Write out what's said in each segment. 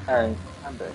Alright, I'm back.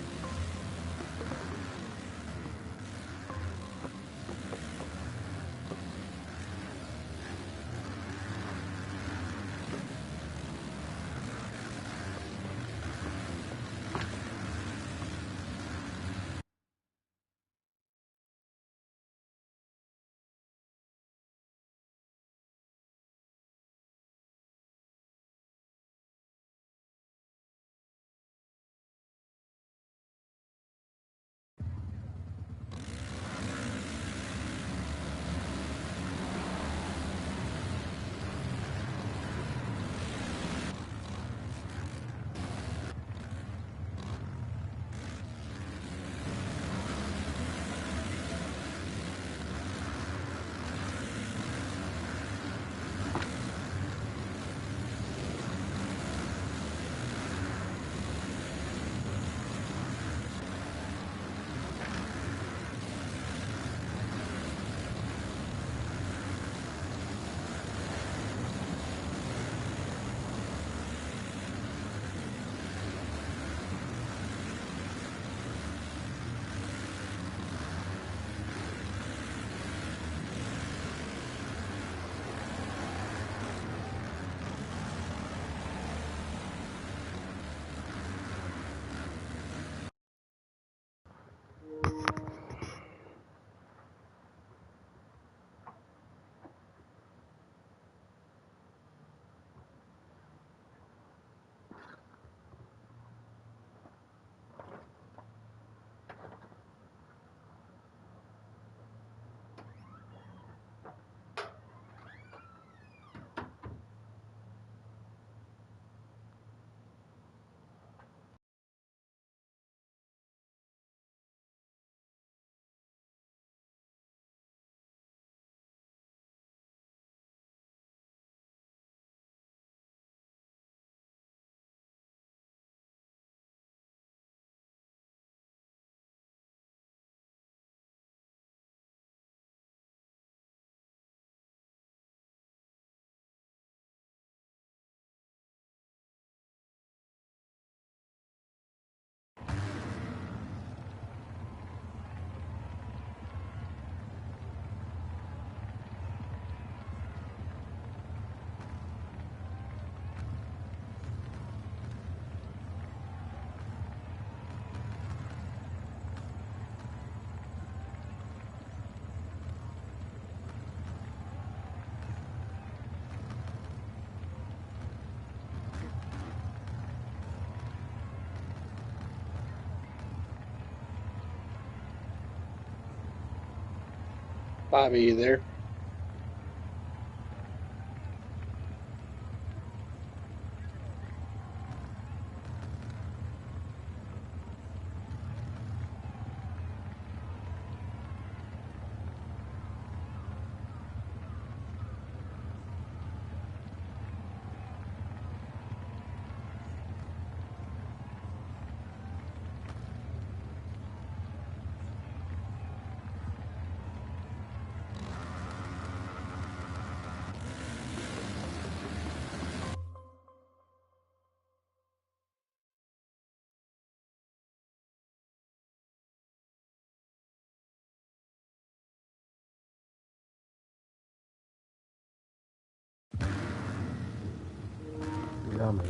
Bobby, you there? Yeah, man.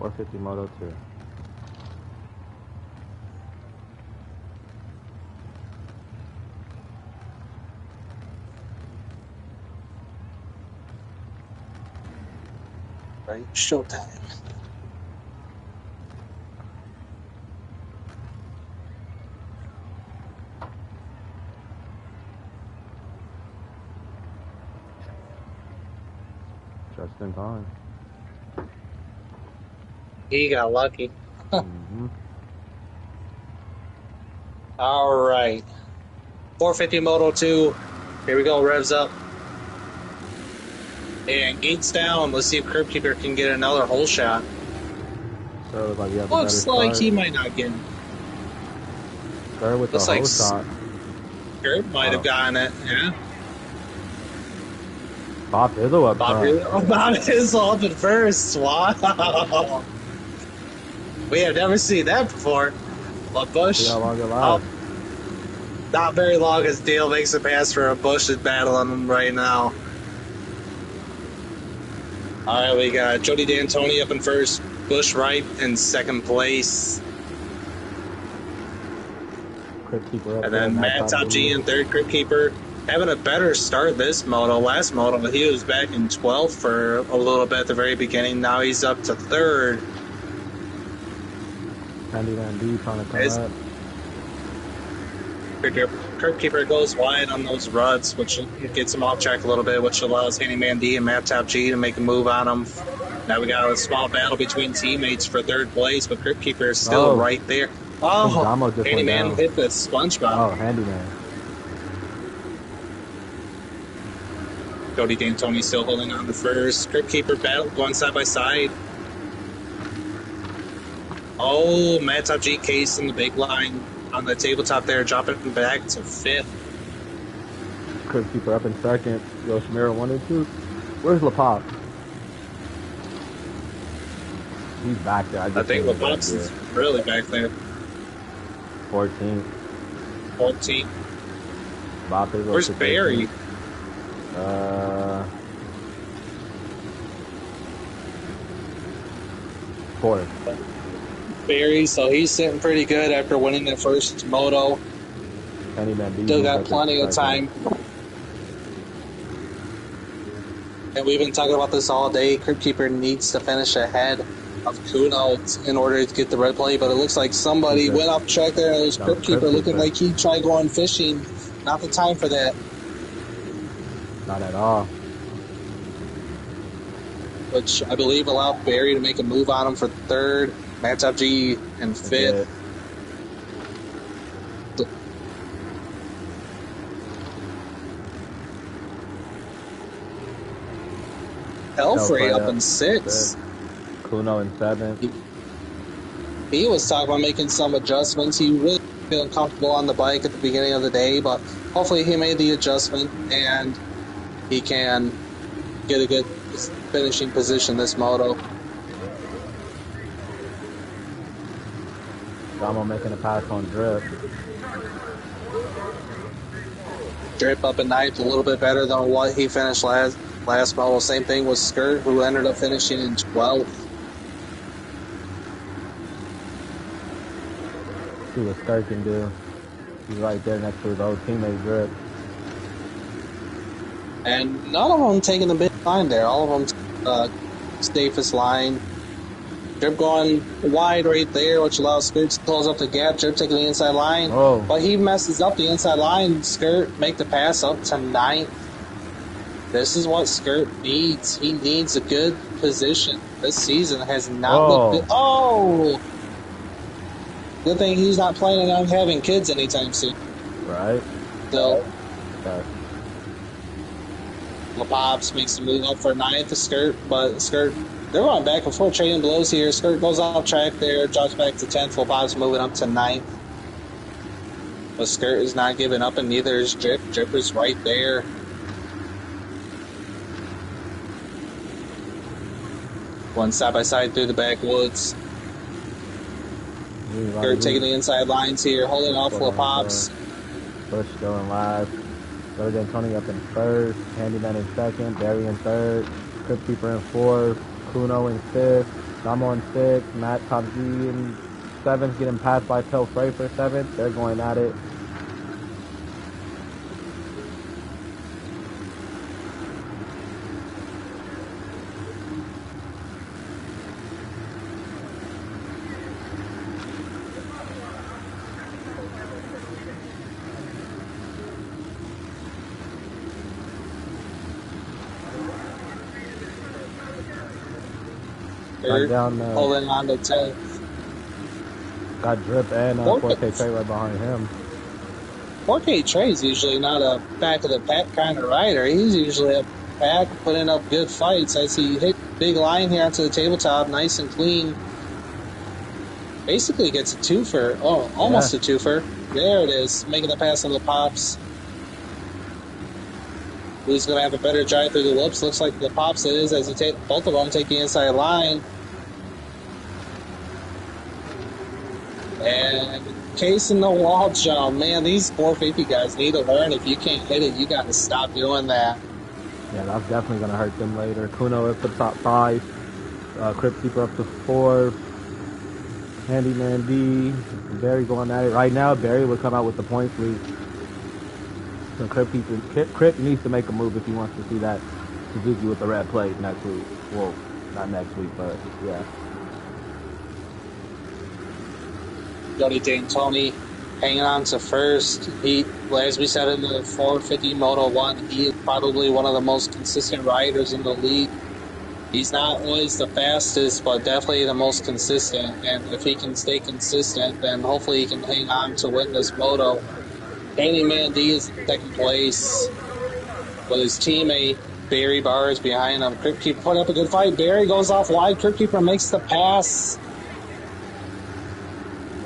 450 Moto 2. Right, showtime. Just in time. He got lucky. Mm-hmm. All right. 450 Moto 2. Here we go. Revs up. And gates down. Let's see if Curb Keeper can get another hole shot. So it looks like, Looks like he might not get it. Start with the hole shot. Curb might have gotten it. Yeah. Bob Hizzle up front. Bob Hizzle up at first. Wow. We have never seen that before. But Bush. See how long it lasts. Not very long as Dale makes a pass for a Bush is battling him right now. All right, we got Jody D'Antoni up in first, Bush right in second place. Crypt Keeper up and then Matt Top G in third, Crypt Keeper. Having a better start this moto. Last moto, he was back in 12th for a little bit at the very beginning. Now he's up to third. Handyman D trying to come up. Curb Keeper goes wide on those ruts, which gets him off track a little bit, which allows Handyman D and Matt Top G to make a move on him. Now we got a small battle between teammates for third place, but Curb Keeper is still right there. Oh, Handyman hit the SpongeBob. Oh, Handyman. Jody D'Antoni still holding on to first. Curb Keeper battle going side by side. Oh, Matt Top G case in the big line on the tabletop there, dropping back to fifth. Crypt Keeper up in second. Yoshimura 1 and 2. Where's LaPop? He's back there. I think LaPop's is really back there. 14. Where's Barry? Fourth. Barry, so he's sitting pretty good after winning the first moto. Still got plenty of time. And we've been talking about this all day. Crypt Keeper needs to finish ahead of Kuno in order to get the red play, but it looks like somebody went off track there, and it was Crypt Keeper looking like he tried going fishing. Not the time for that. Not at all. Which I believe allowed Barry to make a move on him for third. Matt Top G in fifth. Elfrey up in sixth. Kuno in seventh. He was talking about making some adjustments. He really feeling comfortable on the bike at the beginning of the day, but hopefully he made the adjustment and he can get a good finishing position this moto. Damo making a pass on Drip. Drip up in ninth, a little bit better than what he finished last moto. Same thing with Skirt, who ended up finishing in 12th. See what Skirt can do. He's right there next to his old teammate Drip. And none of them taking the big line there. All of them safest line. Drip going wide right there, which allows Skirt to close up the gap. Drip taking the inside line. Oh. But he messes up the inside line. Skirt make the pass up to ninth. This is what Skirt needs. He needs a good position. This season has not looked good. Oh! Good thing he's not planning on having kids anytime soon. Right. So, okay. LaPops makes the move up for ninth to Skirt, but Skirt, they're going back and forth trading blows here. Skirt goes off track there, drops back to 10th. LaPops moving up to 9th. But Skirt is not giving up, and neither is Drip. Drip is right there. One side by side through the backwoods. Skirt taking the inside lines here, holding off LaPops. Bush going last. Jody D'Antoni up in first. Handyman in second. Barry in third. Crypt Keeper in fourth. Kuno in fifth. Damo in 6th. Matt Top G in 7th, getting passed by Pelfrey for 7th. They're going at it. They're down, holding on to 10th. Got Drip and 4K Trey right behind him. 4K Trey's usually not a back of the pack kind of rider. He's usually a pack putting up good fights. As he hit big line here onto the tabletop, nice and clean. Basically gets a twofer. Oh, almost a twofer. There it is, making the pass on the pops. Who's going to have a better drive through the whoops? Looks like the pops it is as he both of them take the inside line. And casing the wall jump. Man, these 450 guys need to learn. If you can't hit it, you got to stop doing that. Yeah, that's definitely going to hurt them later. Kuno up to top 5. Crypt Keeper up to 4. Handyman D. Barry going at it. Right now, Barry would come out with the points lead. So Crypt needs to make a move if he wants to see that Suzuki with the red plate next week. Well, not next week, but yeah. Jody D'Antoni hanging on to first. He, as we said in the 450 Moto 1, he is probably one of the most consistent riders in the league. He's not always the fastest, but definitely the most consistent. And if he can stay consistent, then hopefully he can hang on to win this Moto. Handyman D is in second place with his teammate Barry Bars behind him. Crypt Keeper put up a good fight. Barry goes off wide. Crypt Keeper makes the pass.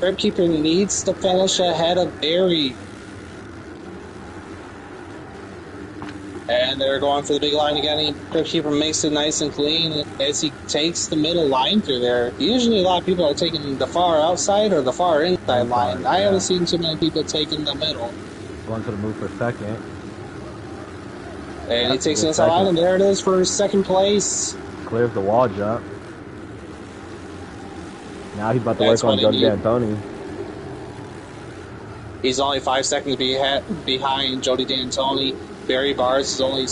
Crypt Keeper needs to finish ahead of Barry. And they're going for the big line again. Crypt Keeper makes it nice and clean as he takes the middle line through there. Usually a lot of people are taking the far outside or the far inside line. I haven't seen too many people taking the middle. Going to the move for second. And he takes the inside line, and there it is for second place. Clears the wall jump. Now he's about to work on Jody D'Antoni. He's only 5 seconds behind Jody D'Antoni. Barry Bars is only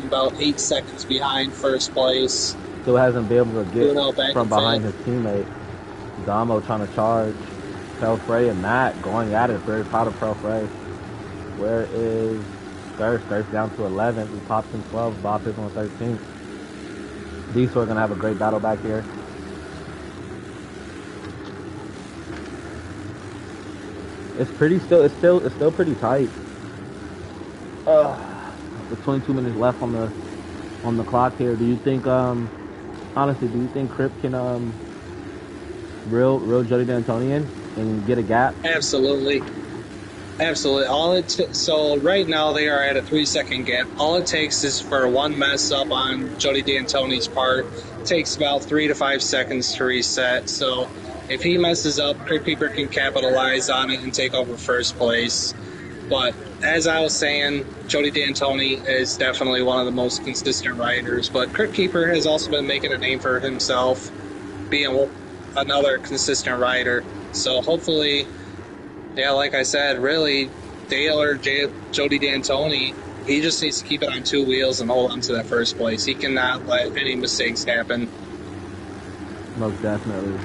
about 8 seconds behind first place. Still hasn't been able to get from behind his teammate. Damo trying to charge. Pelfrey and Matt going at it. Very proud of Pelfrey. Where is Skirts? Skirts down to 11th. He pops in 12th. Bob is on 13th. These two are going to have a great battle back here. It's still pretty tight. With 22 minutes left on the clock here, do you think honestly, do you think Crypt can reel Jody D'Antoni in and get a gap? Absolutely. So right now they are at a 3-second gap. All it takes is for one mess up on Jody D'Antoni's part. It takes about 3 to 5 seconds to reset. So if he messes up, Crypt Keeper can capitalize on it and take over first place. But as I was saying, Jody D'Antoni is definitely one of the most consistent riders. But Crypt Keeper has also been making a name for himself, being another consistent rider. So hopefully, yeah, like I said, really, Dale or Jody D'Antoni, he just needs to keep it on 2 wheels and hold on to that first place. He cannot let any mistakes happen. Most definitely.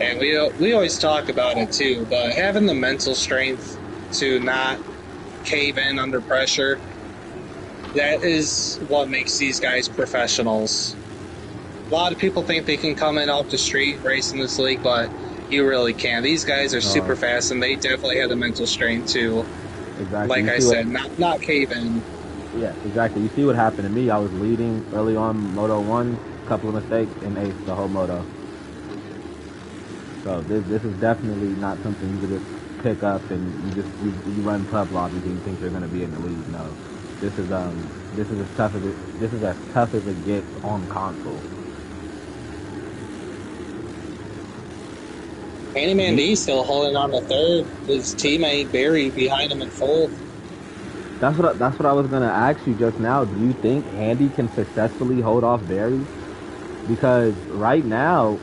And we always talk about it too, but having the mental strength to not cave in under pressure, that is what makes these guys professionals. A lot of people think they can come in off the street race in this league, but you really can't. These guys are super fast, and they definitely have the mental strength to, like I said, not cave in. Yeah, exactly. You see what happened to me. I was leading early on Moto 1, a couple of mistakes, and aced the whole Moto. So this is definitely not something you can just pick up and you run pub lobbies and you think you're going to be in the league. No, this is as tough as it gets on console. Handyman D still holding on to third. His teammate Barry behind him in fourth. That's what I was gonna ask you just now. Do you think Handy can successfully hold off Barry? Because right now,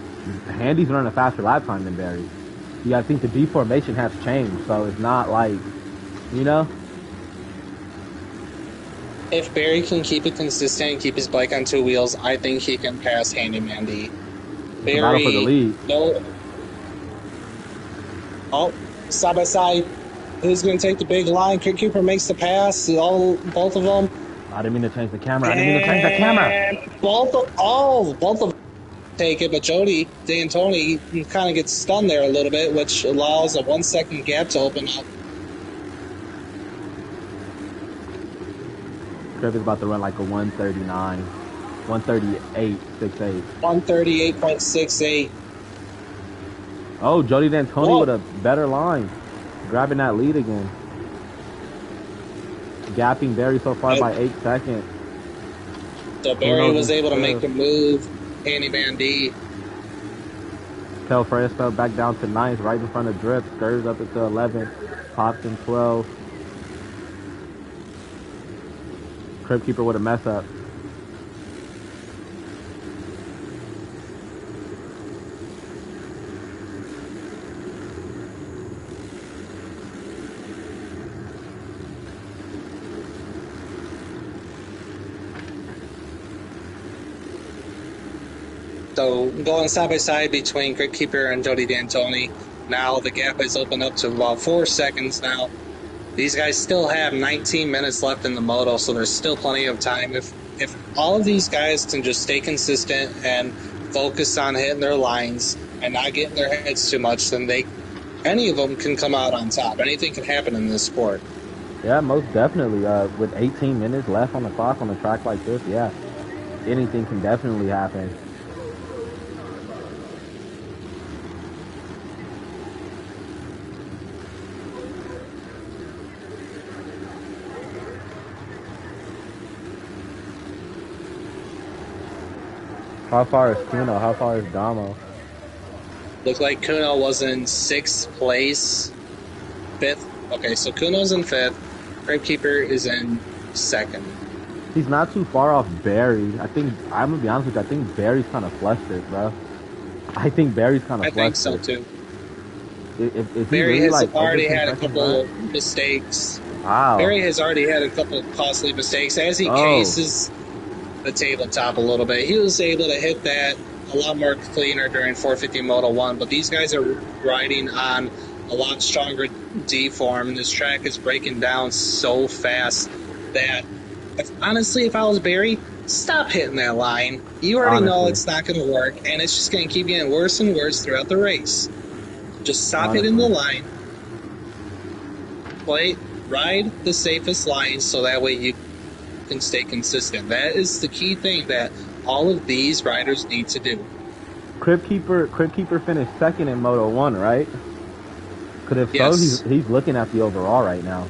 Handy's running a faster lap time than Barry. Yeah, I think the deformation has changed, so it's not like, you know. If Barry can keep it consistent and keep his bike on two wheels, I think he can pass Handyman D. It's a battle for the lead. No. Oh, side by side. Who's going to take the big line? Crit Keeper makes the pass. Both of them. I didn't mean to change the camera. I didn't mean to change the camera. Both of them take it, but Jody D'Antoni kind of gets stunned there a little bit, which allows a 1 second gap to open up. Trev is about to run like a 139, 138.68. 138.68. Oh, Jody D'Antoni with a better line. Grabbing that lead again. Gapping Barry so far by 8 seconds. So Barry was able to make the move. Handyman D. Kel Freya fell back down to 9th, right in front of Drip. Skurs up into 11th. Pops in 12th. Crib Keeper with a mess up. So going side by side between Grid Keeper and Jody D'Antoni. Now the gap has opened up to about 4 seconds now. These guys still have 19 minutes left in the moto, so there's still plenty of time. If all of these guys can just stay consistent and focus on hitting their lines and not getting their heads too much, then any of them can come out on top. Anything can happen in this sport. Yeah, most definitely. With 18 minutes left on the clock on a track like this, yeah, anything can definitely happen. How far is Kuno? How far is Damo? Looked like Kuno was in 6th place. 5th. Okay, so Kuno's in 5th. Grapekeeper is in 2nd. He's not too far off Barry. I'm going to be honest with you, I think Barry's kind of flustered, bro. I think Barry's kind of flustered. I think so, too. If Barry really has like already had a couple of mistakes. Wow. Barry has already had a couple of costly mistakes. As he cases the tabletop a little bit, he was able to hit that a lot more cleaner during 450 Moto 1, but these guys are riding on a lot stronger deform. This track is breaking down so fast that, honestly, if I was Barry, stop hitting that line. You already know it's not going to work, and it's just going to keep getting worse and worse throughout the race. Just stop hitting the line. Ride the safest lines so that way you can stay consistent. That is the key thing that all of these riders need to do. Crib Keeper finished 2nd in Moto 1, right? Because if so, he's looking at the overall right now.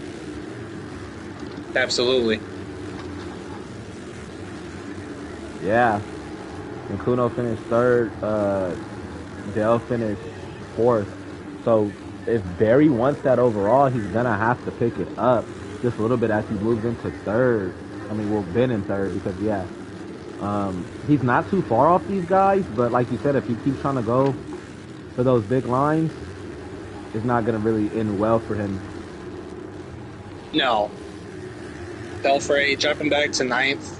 Absolutely. Yeah. And Kuno finished 3rd. Dale finished 4th. So if Barry wants that overall, he's going to have to pick it up just a little bit as he moves into 3rd. I mean, well, Ben in 3rd because, yeah. He's not too far off these guys, but like you said, if he keeps trying to go for those big lines, it's not going to really end well for him. No. Belfray jumping back to 9th.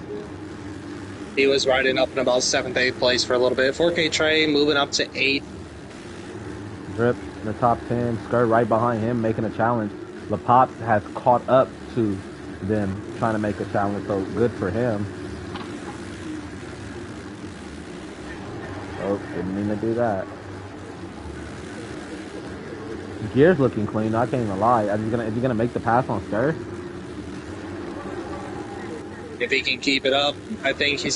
He was riding up in about 7th, 8th place for a little bit. 4K Trey moving up to 8th. Drip in the top 10. Skirt right behind him making a challenge. LaPop has caught up to them trying to make a challenge, so good for him. Oh, didn't mean to do that. Gear's looking clean. I can't even lie. Is he gonna make the pass on Stir? If he can keep it up, I think he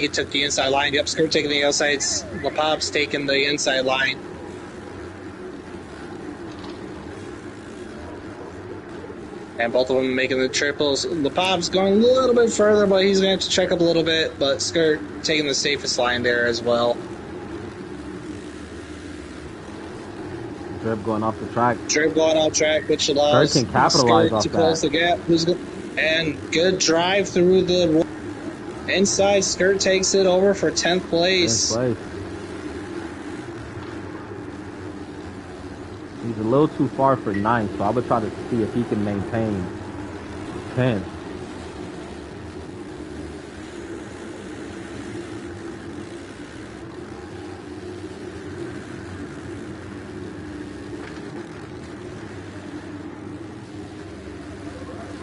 took the inside line. Yep, Skirt taking the outside. LaPop's taking the inside line. And both of them making the triples. LaPop's going a little bit further, but he's going to have to check up a little bit. But Skirt taking the safest line there as well. Drip going off the track. Drip going off track, which allows Skirt can capitalize off to close the gap. And good drive through the inside. Skirt takes it over for 10th place. 10th place. He's a little too far for 9th, so I would try to see if he can maintain 10th.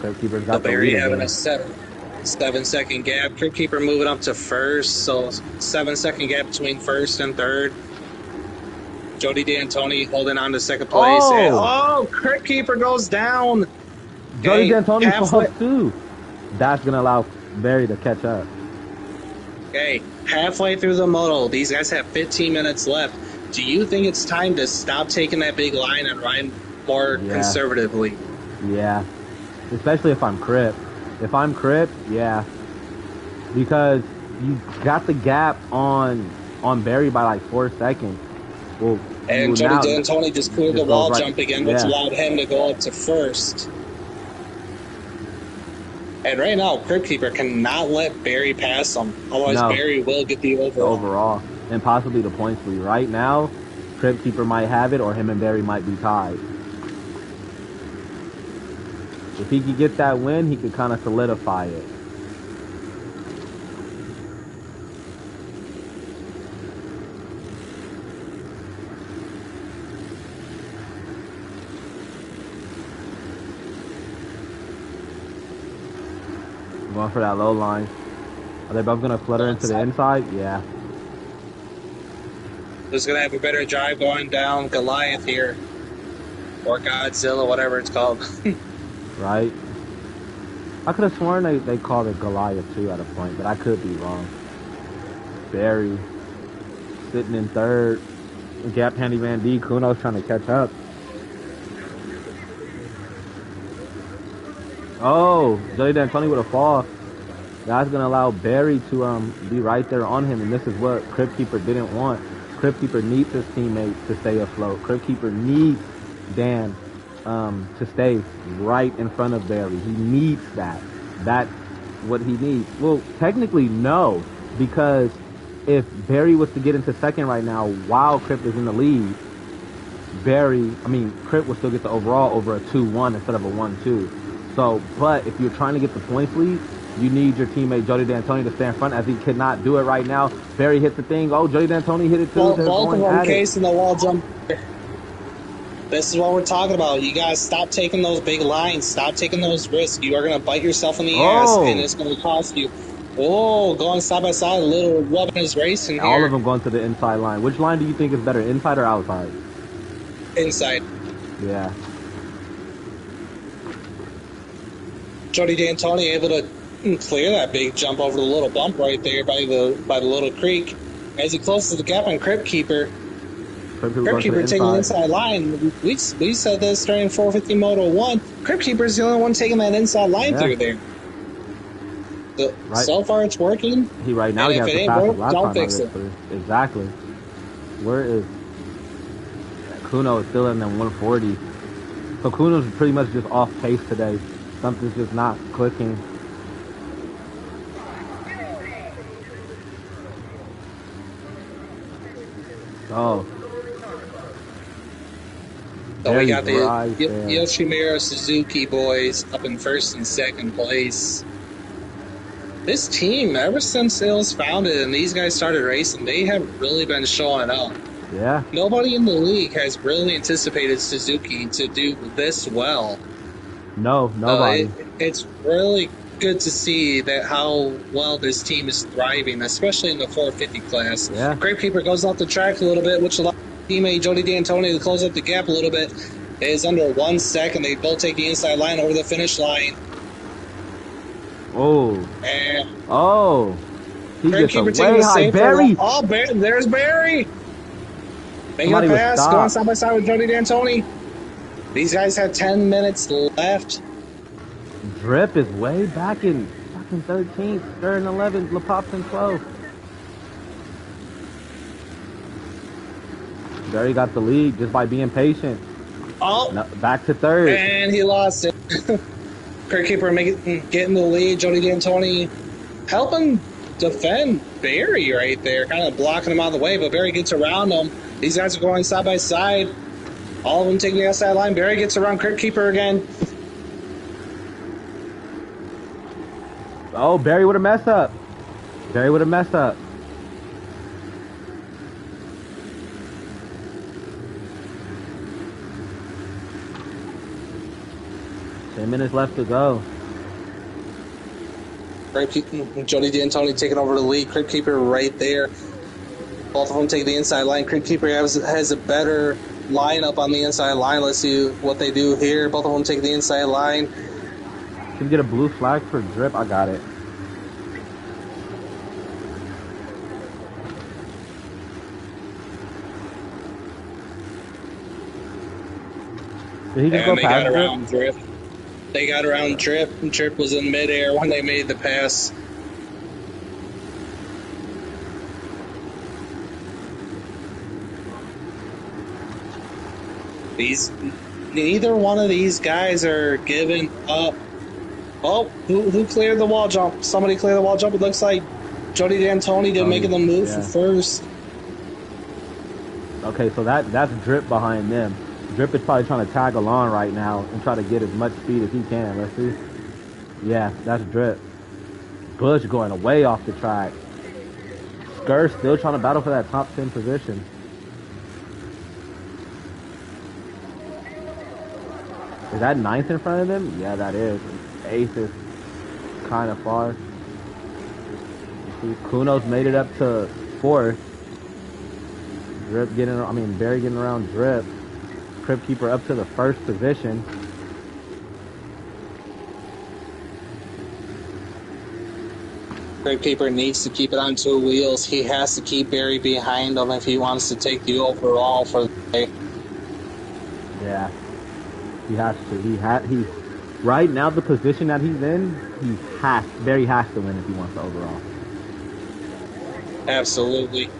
Crypt Keeper's got the Barry lead having again. a 7-second gap. Crypt Keeper moving up to first, so 7-second gap between first and third. Jody D'Antoni holding on to second place. Oh! And, Crypt Keeper goes down. Jody D'Antoni falls too. That's going to allow Barry to catch up. Okay, halfway through the moto, these guys have 15 minutes left. Do you think it's time to stop taking that big line and ride more conservatively? Yeah, especially if I'm Crypt. If I'm Crypt, yeah, because you got the gap on Barry by like 4 seconds. Well, and Jody D'Antoni just cleared the wall jump again, which allowed him to go up to first. And right now, Crypt Keeper cannot let Barry pass him. Otherwise, Barry will get the overall. And possibly the points lead. Right now, Crypt Keeper might have it, or him and Barry might be tied. If he could get that win, he could kind of solidify it. Going for that low line. Are they both going to flutter into the inside? Yeah. Who's going to have a better drive going down Goliath here? Or Godzilla, whatever it's called. Right. I could have sworn they called it Goliath too at a point, but I could be wrong. Barry sitting in third. Gap Handyman D. Kuno's trying to catch up. Oh, Jody D'Antoni with a fall. That's going to allow Barry to be right there on him, and this is what Crypt Keeper didn't want. Crypt Keeper needs his teammate to stay afloat. Crypt Keeper needs Dan to stay right in front of Barry. He needs that. That's what he needs. Well, technically, no, because if Barry was to get into second right now while Crypt is in the lead, Crypt will still get the overall over a 2-1 instead of a 1-2. So, but if you're trying to get the points lead, you need your teammate Jody D'Antoni to stay in front, as he cannot do it right now. Barry hit the thing. Oh, Jody D'Antoni hit it too. Both of them casing the wall jump. This is what we're talking about. You guys stop taking those big lines. Stop taking those risks. You are going to bite yourself in the ass, and it's going to cost you. Oh, going side by side, a little weapons racing here. All of them going to the inside line. Which line do you think is better, inside or outside? Inside. Yeah. Jody D'Antoni able to clear that big jump over the little bump right there by the little creek. As he closes the gap on Crypt Keeper. Crypt Keeper taking the inside line. We said this during 450 Moto 1. Crypt Keeper is the only one taking that inside line through there. So far it's working. He right now he has the fastest lap time fix it. Exactly. Where is Kuno? Is still in the 140. So Kuno's pretty much just off pace today. Something's just not clicking. Oh. So we got the Yoshimura Suzuki boys up in first and second place. This team, ever since it was founded and these guys started racing, they have really been showing up. Yeah. Nobody in the league has really anticipated Suzuki to do this well. No, nobody. It's really good to see that how well this team is thriving, especially in the 450 class. Yeah. Crypt Keeper goes off the track a little bit, which allows teammate Jody D'Antoni to close up the gap a little bit. It is under 1 second. They both take the inside line over the finish line. Oh. And he gets a way high. Barry. Oh, there's Barry. Making a pass, going side by side with Jody D'Antoni. These guys have 10 minutes left. Drip is way back in 13th, third and 11th, LaPop's in 12th. Barry got the lead just by being patient. Oh. No, back to third. And he lost it. Crit Keeper getting the lead. Jody D'Antoni helping defend Barry right there, kind of blocking him out of the way, but Barry gets around him. These guys are going side by side. All of them taking the outside line. Barry gets around Crit Keeper again. Oh, Barry with a mess up. Barry with a mess up. Minutes left to go. Jody D'Antoni taking over the lead. Crit Keeper right there. Both of them take the inside line. Crit Keeper has a better lineup on the inside line. Let's see what they do here. Both of them take the inside line. Can you get a blue flag for drip? I got it. Did he just go past Drip? They got around Drip. Drip was in midair when they made the pass. Neither one of these guys are giving up. Oh, who cleared the wall jump? Somebody cleared the wall jump. It looks like Jody D'Antoni did making the move for first. Okay, so that's Drip behind them. Drip is probably trying to tag along right now and try to get as much speed as he can. Let's see. Yeah, that's Drip. Bush going away off the track. Skur still trying to battle for that top 10 position. Is that 9th in front of them? Yeah, that is. 8th is kind of far. See, Kuno's made it up to 4th. Barry getting around Drip. Crit Keeper up to the 1st position. Crit Keeper needs to keep it on 2 wheels. He has to keep Barry behind him if he wants to take the overall for the day. Yeah, he has to. Right now, the position that he's in, Barry has to win if he wants the overall. Absolutely.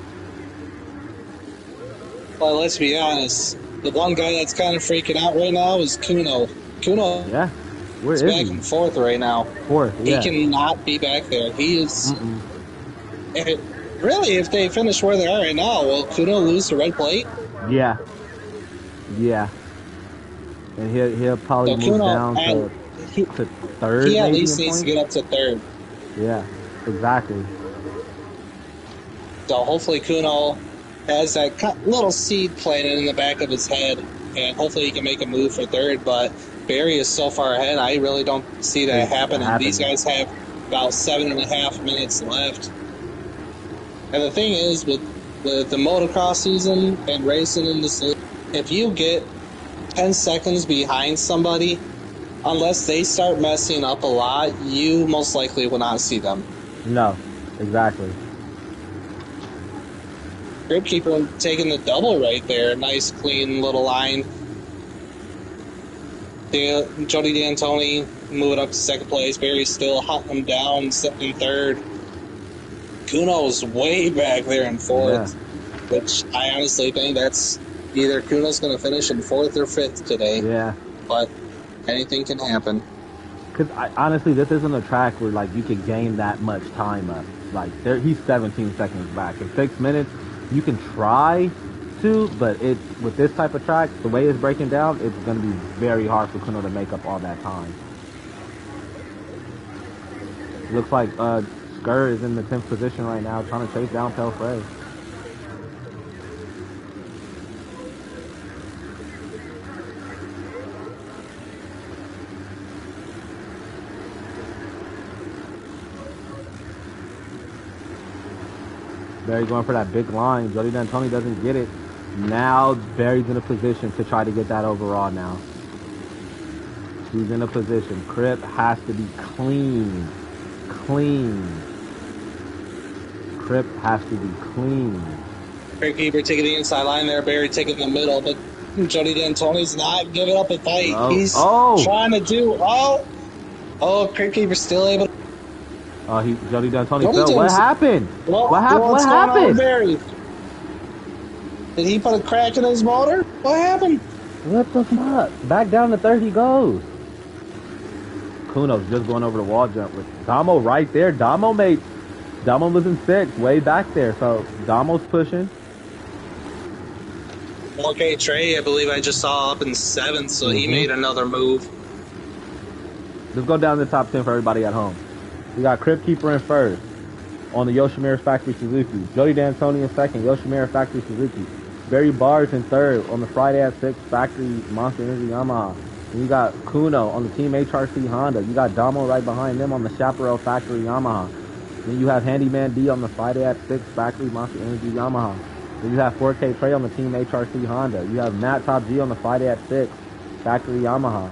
Well, let's be honest. The one guy that's kind of freaking out right now is Kuno. Kuno, yeah, where is back he? in 4th right now. 4th, yeah. He cannot be back there. He is. If they finish where they are right now, will Kuno lose the red plate? Yeah. And he'll probably move down to 3rd. He at least needs to get up to 3rd. Yeah, exactly. So hopefully Kuno has that little seed planted in the back of his head, and hopefully he can make a move for 3rd. But Barry is so far ahead, I really don't see that happening. These guys have about 7.5 minutes left. And the thing is, with the motocross season and racing in the city, if you get 10 seconds behind somebody, unless they start messing up a lot, you most likely will not see them. No, exactly. Crit Keeper taking the double right there. Nice, clean little line. Jody D'Antoni moving up to 2nd place. Barry's still hunting him down in 3rd. Kuno's way back there in 4th, which I honestly think that's either Kuno's going to finish in 4th or 5th today. Yeah. But anything can happen. Because honestly, this isn't a track where you can gain that much time up. He's 17 seconds back. In 6 minutes, you can try to, but with this type of track, the way it's breaking down, it's going to be very hard for Kuno to make up all that time. Looks like Skur is in the 10th position right now, trying to chase down Pelfrey. Barry going for that big line. Jody D'Antoni doesn't get it. Now Barry's in a position to try to get that overall now. He's in a position. Crip has to be clean. Crip has to be clean. Crit Keeper taking the inside line there. Barry taking the middle, but Jody D'Antoni's not giving up a fight. He's trying to do... Crit Keeper's still able to... Jody D'Antoni fell. What happened? What happened? Barry? Did he put a crack in his motor? What happened? What the fuck? Back down to 3rd he goes. Kuno's just going over the wall jump with Damo right there. Damo was in 6th, way back there. So Damo's pushing. Okay, Trey, I believe I just saw up in 7th, so he made another move. Let's go down to the top 10 for everybody at home. We got Crypt Keeper in 1st on the Yoshimura Factory Suzuki. Jody D'Antoni in 2nd, Yoshimura Factory Suzuki. Barry Bars in 3rd on the Friday at 6 Factory Monster Energy Yamaha. And you got Kuno on the Team HRC Honda. You got Damo right behind them on the Chaparral Factory Yamaha. Then you have Handyman D on the Friday at 6 Factory Monster Energy Yamaha. Then you have 4K Trey on the Team HRC Honda. You have Matt Top G on the Friday at 6 Factory Yamaha.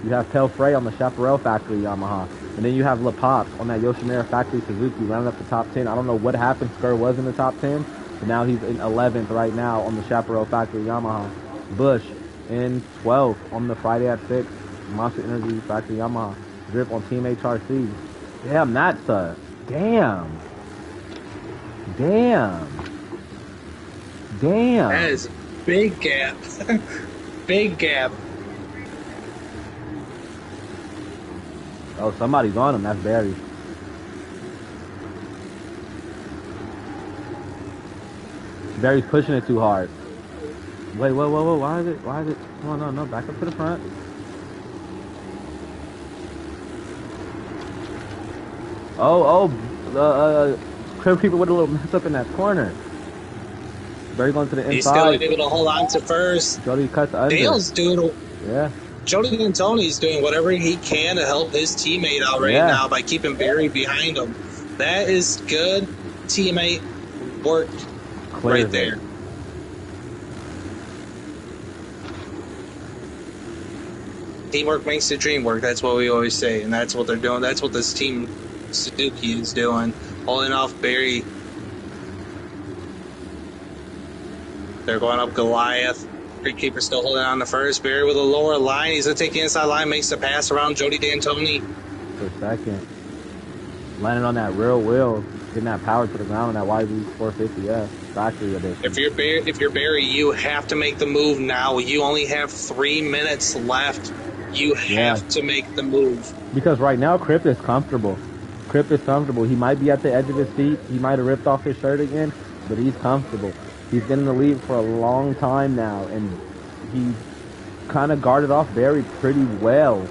You have Tel Frey on the Chaparral Factory Yamaha. And then you have La Pop on that Yoshimura Factory Suzuki rounding up the top 10. I don't know what happened. Skur was in the top 10. But now he's in 11th right now on the Chaparral Factory Yamaha. Bush in 12th on the Friday at 6 Monster Energy Factory Yamaha. Drip on Team HRC. Damn, that's a... Damn. That is a big gap. Big gap. Oh, somebody's on him. That's Barry. Barry's pushing it too hard. Wait, whoa. Why is it? No. Back up to the front. Crib Keeper with a little mess up in that corner. Barry going to the inside. He's still able to hold on to first. Jody cuts under. Dale's doing... Yeah. Jody D'Antoni's doing whatever he can to help his teammate out right now by keeping Barry behind him. That is good teammate work right there. Teamwork makes the dream work. That's what we always say, and that's what they're doing. That's what this team Suzuki is doing, holding off Barry. They're going up Goliath. Creek Keeper still holding on to first. Barry with a lower line. He's going to take the inside line, makes the pass around Jody D'Antoni. For second. Landing on that rear wheel, getting that power to the ground on that YV 450S factory edition. If you're Barry, you have to make the move now. You only have 3 minutes left. You have to make the move. Because right now, Crip is comfortable. He might be at the edge of his seat. He might have ripped off his shirt again, but he's comfortable. He's been in the lead for a long time now, and he kind of guarded off Barry pretty well.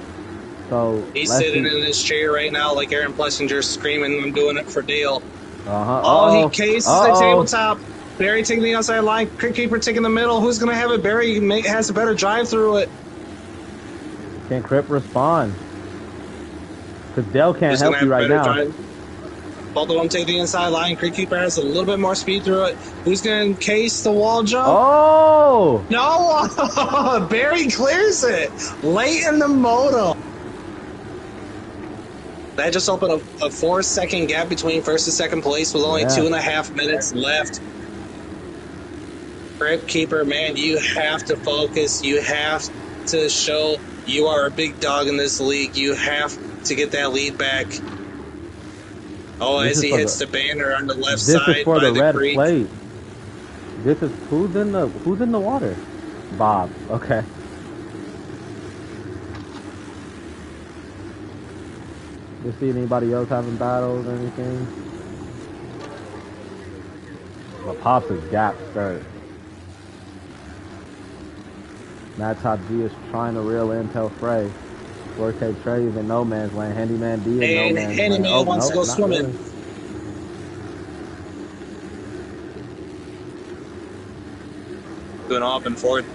So he's sitting in his chair right now like Aaron Plessinger screaming, "I'm doing it for Dale." He cases the tabletop. Barry taking the outside line. Creek Keeper taking the middle. Who's going to have it? Barry has a better drive through it. Can Crip respond? Because Dale can't help you right now. Drive. Both of them take the inside line. Creek Keeper has a little bit more speed through it. Who's going to encase the wall jump? Oh! No! Barry clears it. Late in the Moto. That just opened a 4-second gap between first and second place with only 2.5 minutes left. Creek Keeper, man, you have to focus. You have to show you are a big dog in this league. You have to get that lead back. Oh, as he hits the banner on the left side. This is for the red creek. plate. This is who's in the water? Bob. Okay. You see anybody else having battles or anything? Well, Pops is gap skirt. Matt Top G is trying to reel in Tel Frey. 4K Trey is in no man's land. Handyman D in no man's land. Handyman wants to go swimming. Really. Going off and forth.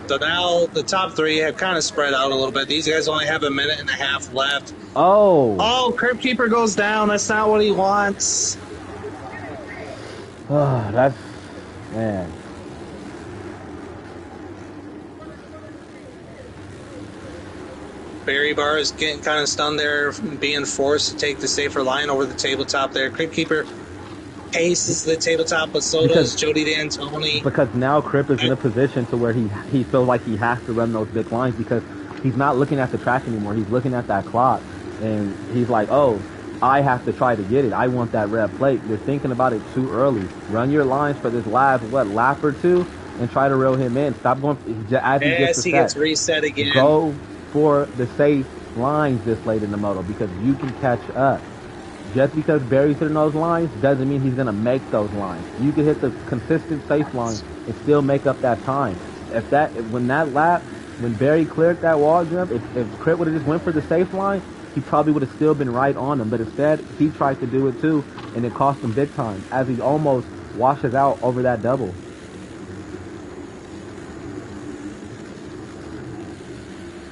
So now the top three have kind of spread out a little bit. These guys only have 1.5 minutes left. Oh, Crypt Keeper goes down. That's not what he wants. Oh, that's... Man. Barry Bar is getting kind of stunned there, being forced to take the safer line over the tabletop there. Crypt Keeper paces the tabletop, but so does Jody D'Antoni. Because now Crip is in a position to where he feels like he has to run those big lines because he's not looking at the track anymore. He's looking at that clock, and he's like, oh, I have to try to get it. I want that red plate. You're thinking about it too early. Run your lines for this last, lap or two, and try to reel him in. Stop going as he gets reset again. Go for the safe lines this late in the moto because you can catch up. Just because Barry's hitting those lines doesn't mean he's gonna make those lines. You can hit the consistent safe line and still make up that time. When Barry cleared that wall jump, if Crit would have just went for the safe line, he probably would have still been right on him. But instead, he tried to do it too, and it cost him big time as he almost washes out over that double.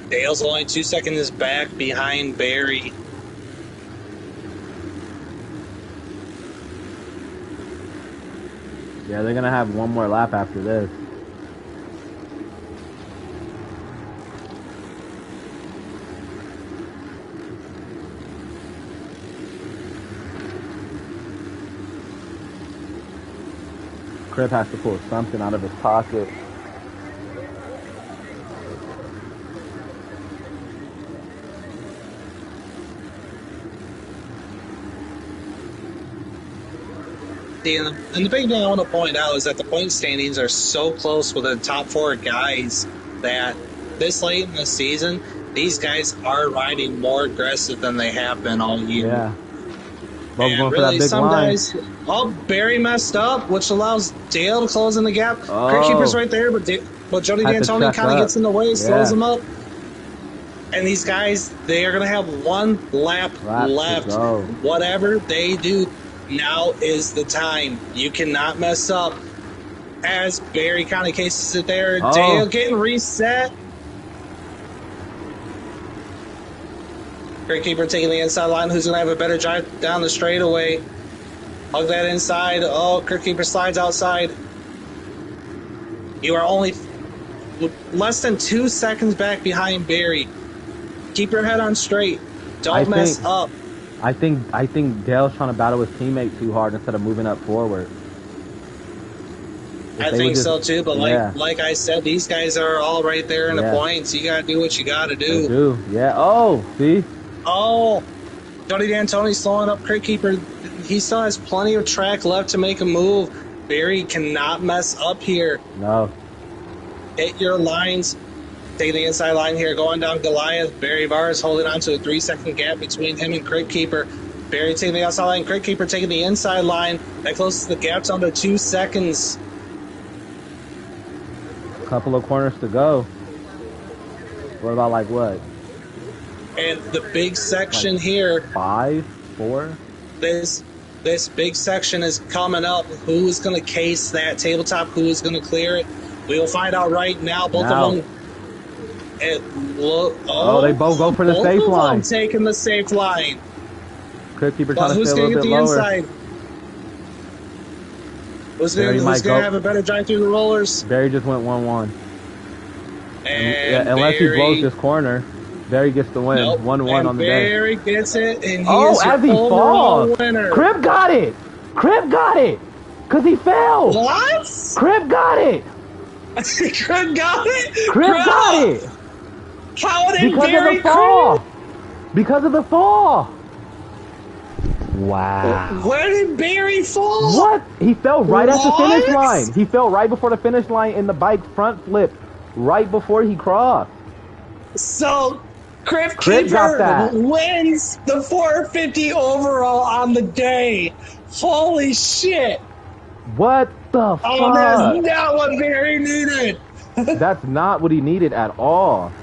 Dale's only 2 seconds back behind Barry. Yeah, they're gonna have one more lap after this. Crip has to pull something out of his pocket. And the big thing I want to point out is that the point standings are so close with the top 4 guys that this late in the season, these guys are riding more aggressive than they have been all year. Yeah. Both and going really, for that big some line. guys, Barry messed up, which allows Dale to close in the gap. Crit Keeper's right there, but Jody D'Antoni kind of gets in the way, slows him up. And these guys, they are going to have one lap left. Whatever they do, now is the time. You cannot mess up. As Barry kind of cases it there, Dale getting reset. Crit Keeper taking the inside line. Who's going to have a better drive down the straightaway? Hug that inside. Oh, Crit Keeper slides outside. You are only less than 2 seconds back behind Barry. Keep your head on straight. Don't mess up. I think Dale's trying to battle his teammate too hard instead of moving up forward. I think so too, but like I said, these guys are all right there in the points. You gotta do what you gotta do. Yeah. Oh, see? Oh, Jody D'Antoni slowing up Crit Keeper. He still has plenty of track left to make a move. Barry cannot mess up here. No. Hit your lines. Taking the inside line here, going down Goliath. Barry Bars holding on to a 3-second gap between him and Crit Keeper. Barry taking the outside line, Crit Keeper taking the inside line. That closes the gap down to 2 seconds. Couple of corners to go. What about what? And the big section here. 5, 4? This big section is coming up. Who is going to case that tabletop? Who is going to clear it? We will find out right now. Both of them. They both go for the safe line. Taking the safe line. Crit Keeper trying to stay a little bit lower. Inside? Who's going to have a better drive through the rollers? Barry just went 1-1. Unless he blows this corner, Barry gets the win. 1-1 on the day. Barry gets it, and he is as he falls, winner. Crip got it. Because he fell. What? Crip got it. Crip got it? Crip got it. How did Barry of the fall. Because of the fall. Wow. Where did Barry fall? What? He fell right at the finish line. He fell right before the finish line in the bike front flip, right before he crossed. So, Crit Keeper wins the 450 overall on the day. Holy shit. What the fuck? Oh, that's not what Barry needed. That's not what he needed at all.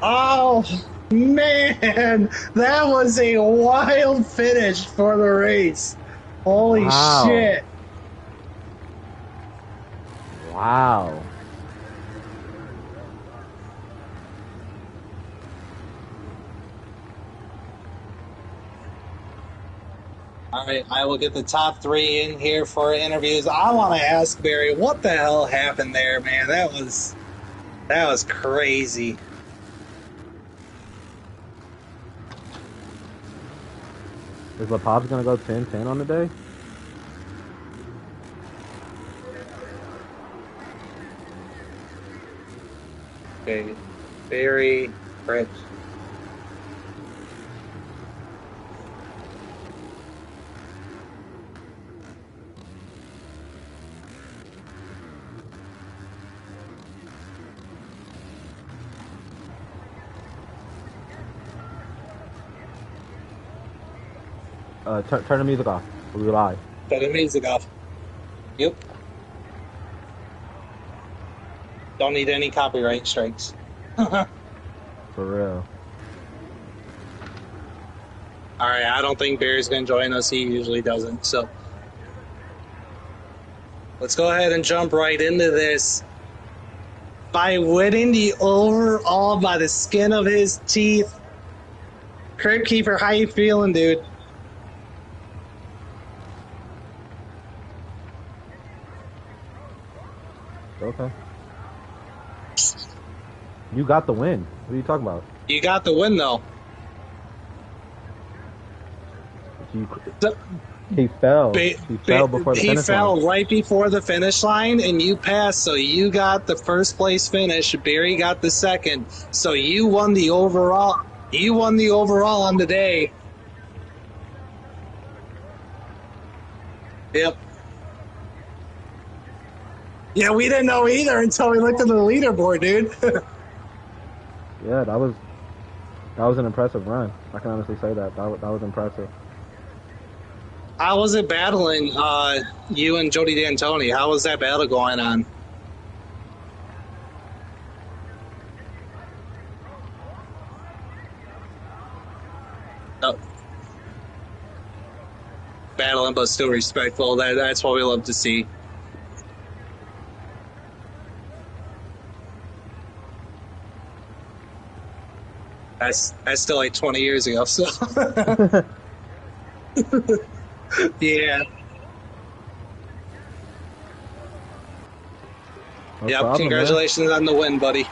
Oh, man. That was a wild finish for the race. Holy shit. Wow. All right, I will get the top 3 in here for interviews. I want to ask Barry, what the hell happened there, man? That was crazy. Is La Pop's gonna go 10-10 on the day? Okay, Barry, Rich. turn the music off. We'll be live. Turn the music off. Yep. Don't need any copyright strikes. For real. All right, I don't think Barry's going to join us. He usually doesn't. So let's go ahead and jump right into this. By winning the overall by the skin of his teeth, Crypt Keeper, how you feeling, dude? Okay. You got the win. What are you talking about? You got the win, though. He fell. He fell before the finish line. He fell right before the finish line, and you passed, so you got the first place finish. Barry got the second, so you won the overall. You won the overall on the day. Yep. Yeah, we didn't know either until we looked at the leaderboard, dude. Yeah, that was an impressive run. I can honestly say that. That was impressive. How was it battling you and Jody D'Antoni? How was that battle going on? Oh. Battling, but still respectful. That's what we love to see. That's still like 20 years ago, so. Yeah. No yep, problem, congratulations on the win, buddy.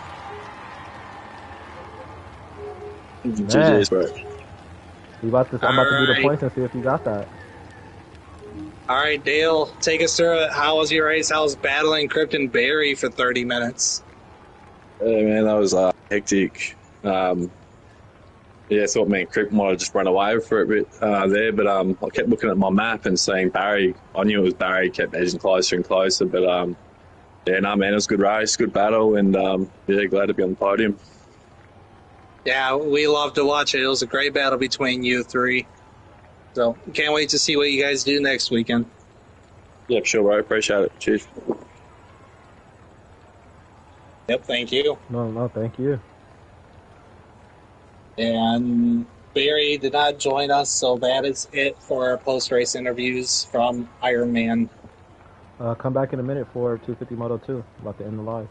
GG's, bro. I'm about to do the points and see if you got that. All right, Dale, take us through it. How was your race? How was battling Crypt and Barry for 30 minutes? Yeah, man, that was hectic. Yeah, I thought me and Crypt might have just run away for a bit there, but I kept looking at my map and seeing Barry. I knew it was Barry, kept edging closer and closer, but yeah, no, man, it was a good race, good battle, and yeah, glad to be on the podium. Yeah, we love to watch it. It was a great battle between you three. So, can't wait to see what you guys do next weekend. Yeah, sure, bro. Appreciate it. Cheers. Yep, thank you. No, thank you. And Barry did not join us, so that is it for our post-race interviews from Ironman. Come back in a minute for 250 Moto 2. About to end the live.